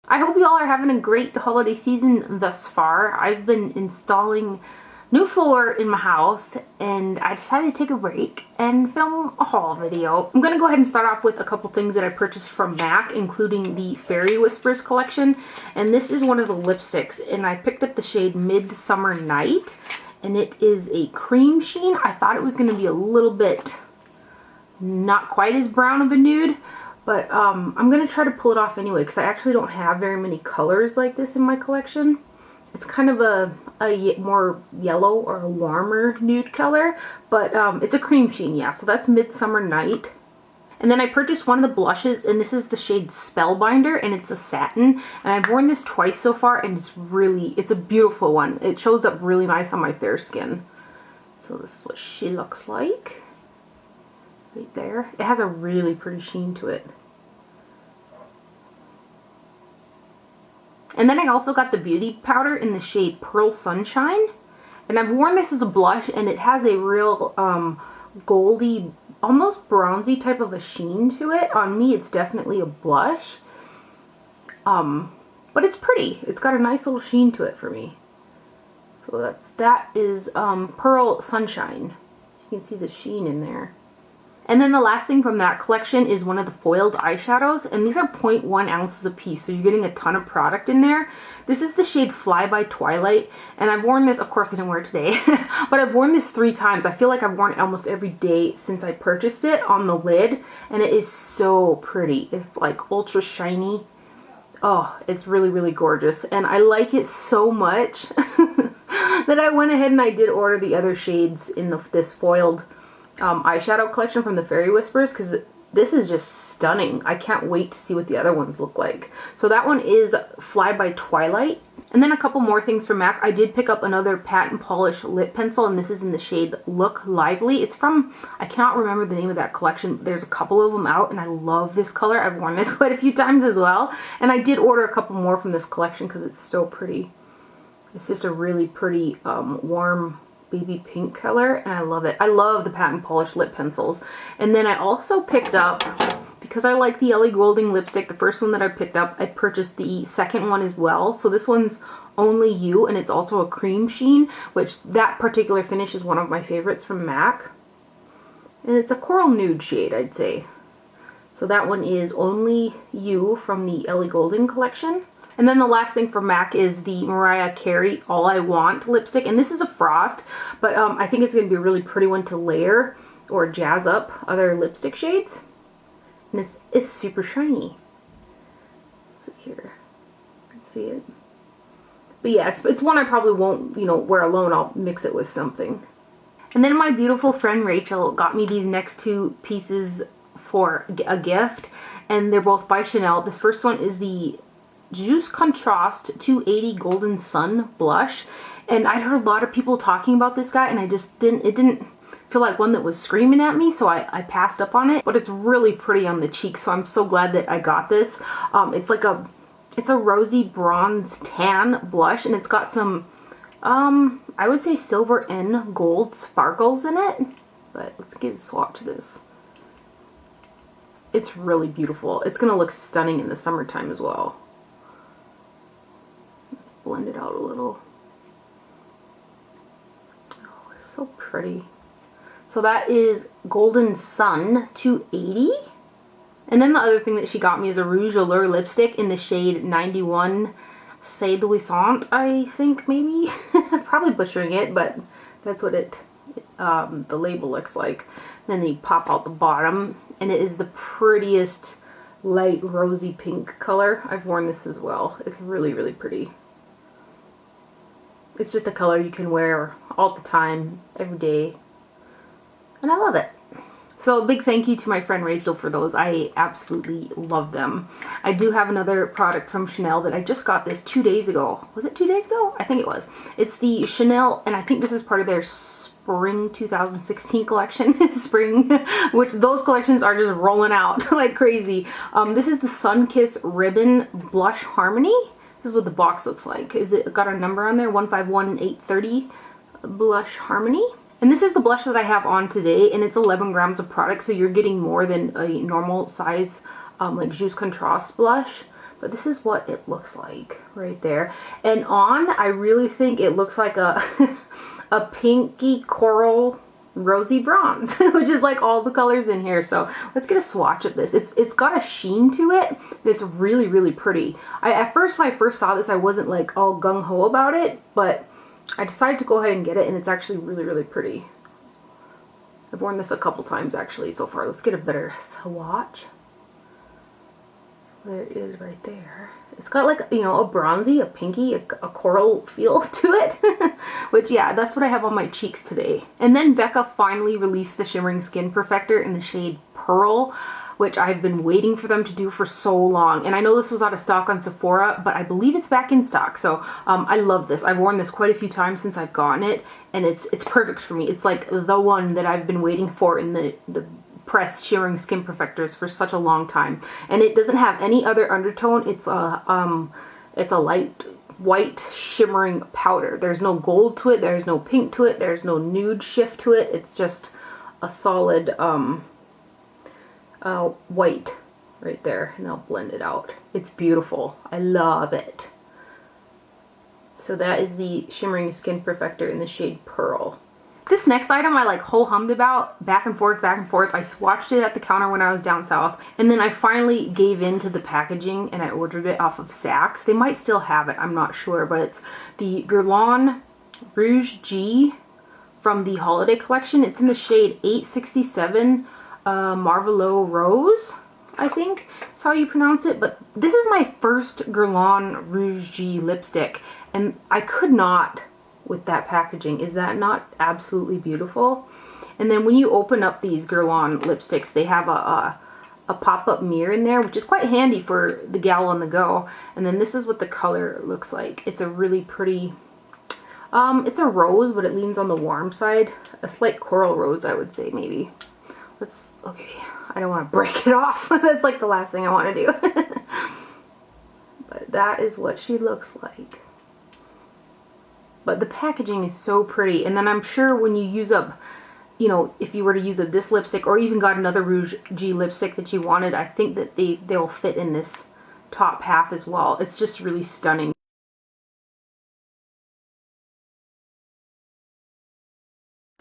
I hope you all are having a great holiday season thus far. I've been installing new floor in my house and I decided to take a break and film a haul video. I'm gonna go ahead and start off with a couple things that I purchased from MAC, including the Fairy Whispers collection. And this is one of the lipsticks, and I picked up the shade Midsummer Night, and it is a cream sheen. I thought it was gonna be a little bit not quite as brown of a nude, but I'm going to try to pull it off anyway because I actually don't have very many colors like this in my collection. It's kind of a more yellow or a warmer nude color, but it's a cream sheen, yeah. So that's Midsummer Night. And then I purchased one of the blushes, and this is the shade Spellbinder, and it's a satin. And I've worn this twice so far, and it's a beautiful one. It shows up really nice on my fair skin. So this is what she looks like. Right there. It has a really pretty sheen to it. And then I also got the beauty powder in the shade Pearl Sunshine. And I've worn this as a blush, and it has a real goldy, almost bronzy type of a sheen to it. On me, it's definitely a blush. But it's pretty. It's got a nice little sheen to it for me. So that is Pearl Sunshine. You can see the sheen in there. And then the last thing from that collection is one of the foiled eyeshadows, and these are 0.1 ounces a piece, so you're getting a ton of product in there. This is the shade Fly by Twilight, and I've worn this, of course I didn't wear it today, but I've worn this 3 times. I feel like I've worn it almost every day since I purchased it on the lid, and it is so pretty. It's like ultra shiny. Oh, it's really, really gorgeous, and I like it so much that I went ahead and I did order the other shades in this foiled eyeshadow collection from the Fairy Whispers, because this is just stunning. I can't wait to see what the other ones look like. So that one is Fly by Twilight. And then a couple more things from MAC. I did pick up another Pat and Polish lip pencil, and this is in the shade Look Lively. It's from, I cannot remember the name of that collection. There's a couple of them out, and I love this color. I've worn this quite a few times as well. And I did order a couple more from this collection because it's so pretty. It's just a really pretty warm baby pink color, and I love it. I love the Pat and Polish lip pencils. And then I also picked up, because I like the Ellie Goulding lipstick, the first one that I picked up, I purchased the second one as well. So this one's Only You, and it's also a cream sheen, which that particular finish is one of my favorites from MAC. And it's a coral nude shade, I'd say. So that one is Only You from the Ellie Goulding collection. And then the last thing from MAC is the Mariah Carey All I Want lipstick. And this is a frost, but I think it's going to be a really pretty one to layer or jazz up other lipstick shades. And it's super shiny. Let's see here. You can see it. But yeah, it's one I probably won't, wear alone. I'll mix it with something. And then my beautiful friend Rachel got me these next 2 pieces for a gift. And they're both by Chanel. This first one is the Juice Contrast 280 Golden Sun blush, and I'd heard a lot of people talking about this guy, and it didn't feel like one that was screaming at me, so I passed up on it. But it's really pretty on the cheeks, so I'm so glad that I got this. It's a rosy bronze tan blush, and it's got some I would say silver and gold sparkles in it. But let's give a swatch of this. It's really beautiful. It's gonna look stunning in the summertime as well. Blend it out a little. Oh, it's so pretty. So that is Golden Sun 280. And then the other thing that she got me is a Rouge Allure lipstick in the shade 91 Séduisante, I think, maybe. Probably butchering it, but that's what the label looks like. Then you pop out the bottom, and it is the prettiest light rosy pink color. I've worn this as well. It's really, really pretty. It's just a color you can wear all the time, every day, and I love it. So a big thank you to my friend Rachel for those. I absolutely love them. I do have another product from Chanel that I just got this 2 days ago. Was it 2 days ago? I think it was. It's the Chanel, and I think this is part of their Spring 2016 collection. Spring, which those collections are just rolling out like crazy. This is the Sunkiss Ribbon Blush Harmony. This is what the box looks like. Is it got a number on there? 151830 Blush Harmony. And this is the blush that I have on today, and it's 11 grams of product, so you're getting more than a normal size like Juice Contrast blush. But this is what it looks like right there. And on, I really think it looks like a a pinky coral rosy bronze, which is like all the colors in here. So let's get a swatch of this. It's got a sheen to it that's really, really pretty. At first, when I first saw this, I wasn't like all gung-ho about it, but I decided to go ahead and get it, and it's actually really, really pretty. I've worn this a couple times actually so far. Let's get a better swatch. There it is right there. It's got like, you know, a bronzy, a pinky, a coral feel to it. Which, yeah, that's what I have on my cheeks today. And then Becca finally released the Shimmering Skin Perfector in the shade Pearl, which I've been waiting for them to do for so long. And I know this was out of stock on Sephora, but I believe it's back in stock. So I love this. I've worn this quite a few times since I've gotten it, and it's perfect for me. It's like the one that I've been waiting for in the pressed Shimmering Skin Perfectors for such a long time. And it doesn't have any other undertone. It's a light white shimmering powder. There's no gold to it, there's no pink to it, there's no nude shift to it. It's just a solid white right there, and I'll blend it out. It's beautiful. I love it. So that is the Shimmering Skin Perfector in the shade Pearl. This next item I like ho-hummed about back and forth, back and forth. I swatched it at the counter when I was down south, and then I finally gave in to the packaging and I ordered it off of Saks. They might still have it, I'm not sure, but it's the Guerlain Rouge G from the holiday collection. It's in the shade 867 Marvelot Rose, I think is how you pronounce it. But this is my first Guerlain Rouge G lipstick, and I could not with that packaging. Is that not absolutely beautiful? And then when you open up these Guerlain lipsticks, they have a pop-up mirror in there, which is quite handy for the gal on the go. And then this is what the color looks like. It's a really pretty, it's a rose, but it leans on the warm side. A slight coral rose, I would say, maybe. Okay, I don't want to break it off. That's like the last thing I want to do. But that is what she looks like. But the packaging is so pretty. And then I'm sure when you use up, you know, if you were to use up this lipstick or even got another Rouge G lipstick that you wanted, I think that they'll fit in this top half as well. It's just really stunning.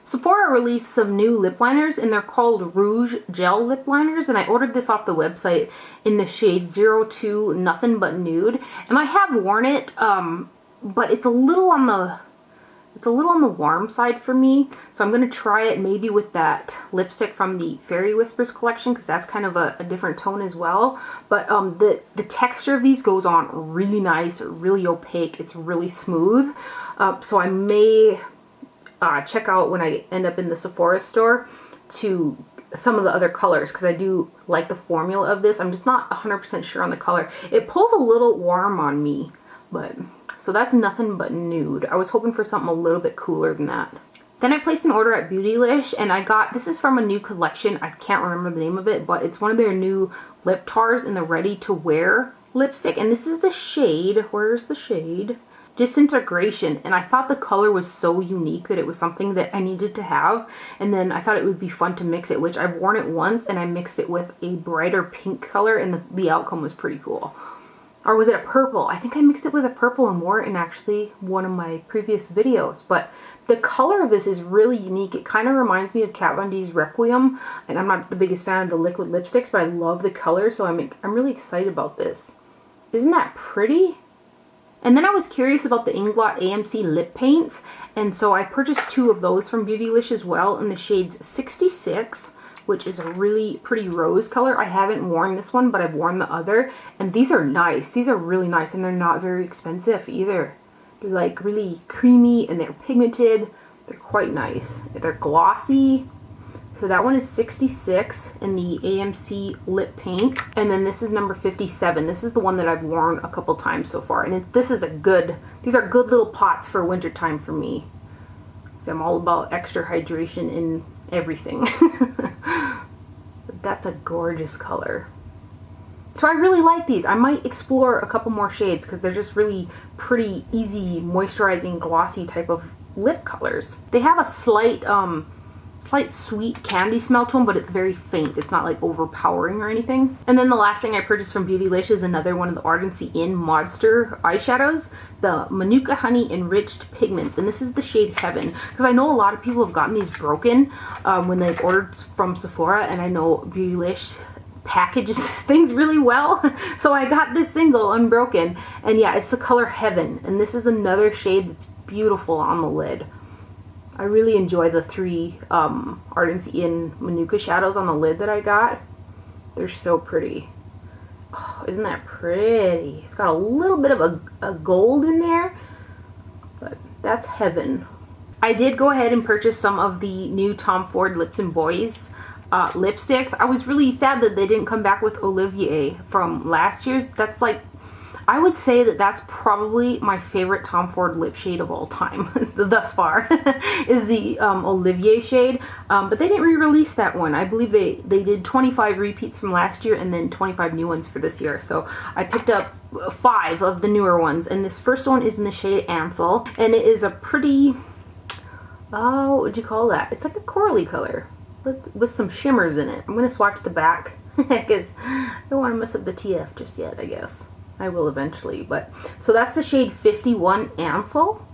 Sephora released some new lip liners, and they're called Rouge Gel Lip Liners, and I ordered this off the website in the shade 02 Nothing But Nude. And I have worn it, but it's a little on the warm side for me, so I'm going to try it maybe with that lipstick from the Fairy Whispers collection, because that's kind of a different tone as well. But the texture of these goes on really nice, really opaque. It's really smooth. So I may check out when I end up in the Sephora store to some of the other colors, because I do like the formula of this. I'm just not 100% sure on the color. It pulls a little warm on me, but... So that's Nothing But Nude. I was hoping for something a little bit cooler than that. Then I placed an order at Beautylish, and I got, this is from a new collection. I can't remember the name of it, but it's one of their new lip tars in the Ready to Wear lipstick. And this is the shade, where's the shade? Disintegration. And I thought the color was so unique that it was something that I needed to have. And then I thought it would be fun to mix it, which I've worn it once, and I mixed it with a brighter pink color, and the outcome was pretty cool. Or was it a purple? I think I mixed it with a purple and wore it in actually one of my previous videos. But the color of this is really unique. It kind of reminds me of Kat Von D's Requiem. And I'm not the biggest fan of the liquid lipsticks, but I love the color. So I'm really excited about this. Isn't that pretty? And then I was curious about the Inglot AMC Lip Paints. And so I purchased 2 of those from Beautylish as well in the shades 66, which is a really pretty rose color. I haven't worn this one, but I've worn the other. And these are nice. These are really nice, and they're not very expensive either. They're like really creamy, and they're pigmented. They're quite nice. They're glossy. So that one is 66 in the AMC Lip Paint. And then this is number 57. This is the one that I've worn a couple times so far. And these are good little pots for wintertime for me. So I'm all about extra hydration in everything. But that's a gorgeous color. So I really like these. I might explore a couple more shades because they're just really pretty, easy, moisturizing, glossy type of lip colors. They have a slight slight sweet candy smell to them, but it's very faint. It's not like overpowering or anything. And then the last thing I purchased from Beautylish is another one of the Ardency In Modster eyeshadows, the Manuka Honey Enriched Pigments, and this is the shade Heaven, because I know a lot of people have gotten these broken when they've ordered from Sephora, and I know Beautylish packages things really well. So I got this single unbroken, and yeah, it's the color Heaven, and this is another shade that's beautiful on the lid. I really enjoy the 3 Ardency In Manuka shadows on the lid that I got. They're so pretty. Oh, isn't that pretty? It's got a little bit of a gold in there, but that's Heaven. I did go ahead and purchase some of the new Tom Ford Lips and Boys lipsticks. I was really sad that they didn't come back with Olivier from last year's. That's like, I would say that that's probably my favorite Tom Ford lip shade of all time thus far is the Olivier shade, but they didn't re-release that one. I believe they did 25 repeats from last year and then 25 new ones for this year, so I picked up 5 of the newer ones, and this first one is in the shade Ansel, and it is a pretty, what would you call that? It's like a corally color with some shimmers in it. I'm going to swatch the back because I don't want to mess up the TF just yet, I guess. I will eventually, but so that's the shade 51 Ansel,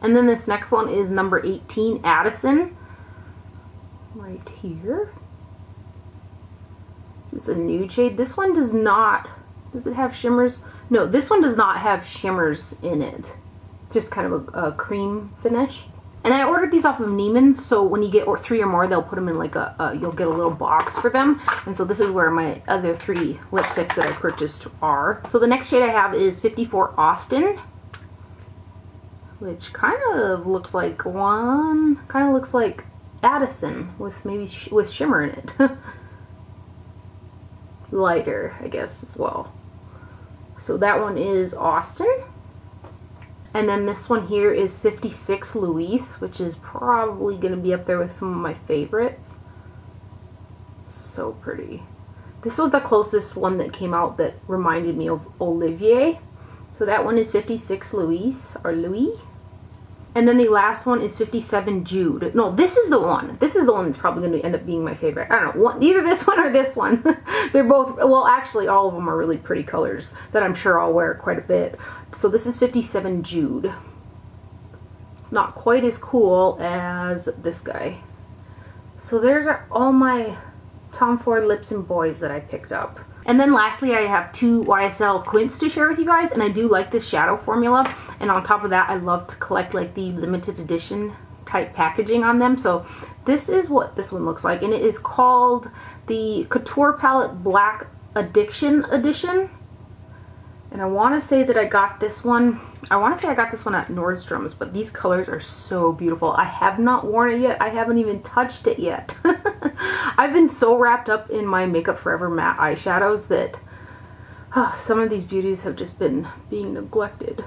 and then this next one is number 18 Addison, right here. This is a nude shade. This one does not, does it have shimmers? No, this one does not have shimmers in it. It's just kind of a cream finish. And I ordered these off of Neiman's, so when you get 3 or more, they'll put them in like you'll get a little box for them. And so this is where my other 3 lipsticks that I purchased are. So the next shade I have is 54 Austin, which kind of looks like Addison with maybe with shimmer in it. Lighter, I guess, as well. So that one is Austin. And then this one here is 56 Louise, which is probably going to be up there with some of my favorites. So pretty. This was the closest one that came out that reminded me of Olivier. So that one is 56 Louise, or Louis. And then the last one is 57 Jude. No, this is the one. This is the one that's probably going to end up being my favorite. I don't know, either this one or this one. They're both, well, actually all of them are really pretty colors that I'm sure I'll wear quite a bit. So this is 57 Jude. It's not quite as cool as this guy. So there's all my Tom Ford Lips and Boys that I picked up. And then lastly, I have 2 YSL quints to share with you guys, and I do like this shadow formula. And on top of that, I love to collect like the limited edition type packaging on them. So this is what this one looks like, and it is called the Couture Palette Black Addiction Edition. And I want to say that I got this one, at Nordstrom's, but these colors are so beautiful. I have not worn it yet. I haven't even touched it yet. I've been so wrapped up in my Makeup Forever matte eyeshadows that some of these beauties have just been being neglected.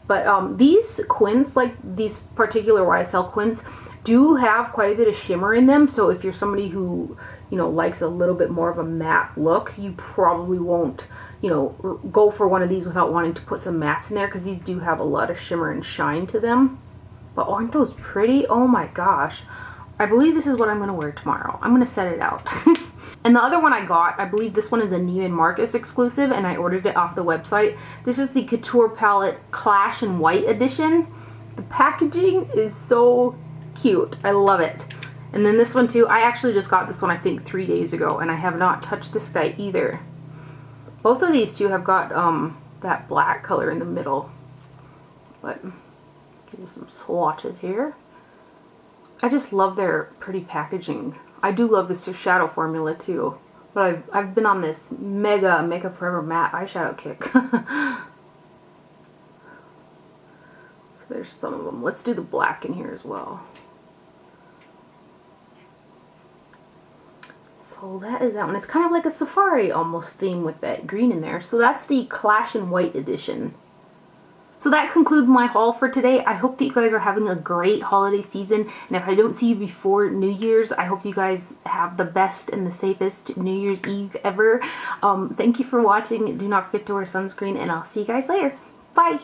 But these quints, like these particular YSL quints, do have quite a bit of shimmer in them. So if you're somebody who, you know, likes a little bit more of a matte look, you probably won't, you know, go for one of these without wanting to put some mattes in there, because these do have a lot of shimmer and shine to them. But aren't those pretty? Oh my gosh. I believe this is what I'm going to wear tomorrow. I'm going to set it out. And the other one I got, I believe this one is a Neiman Marcus exclusive, and I ordered it off the website. This is the Couture Palette Clash and White Edition. The packaging is so cute. I love it. And then this one too, I actually just got this one I think 3 days ago, and I have not touched this guy either. Both of these two have got that black color in the middle. But give you some swatches here. I just love their pretty packaging. I do love this shadow formula too. But I've been on this mega Makeup Forever matte eyeshadow kick. So there's some of them. Let's do the black in here as well. So that is that one. It's kind of like a safari almost theme with that green in there. So that's the Clash and White edition. So that concludes my haul for today. I hope that you guys are having a great holiday season. And if I don't see you before New Year's, I hope you guys have the best and the safest New Year's Eve ever. Thank you for watching. Do not forget to wear sunscreen, and I'll see you guys later. Bye!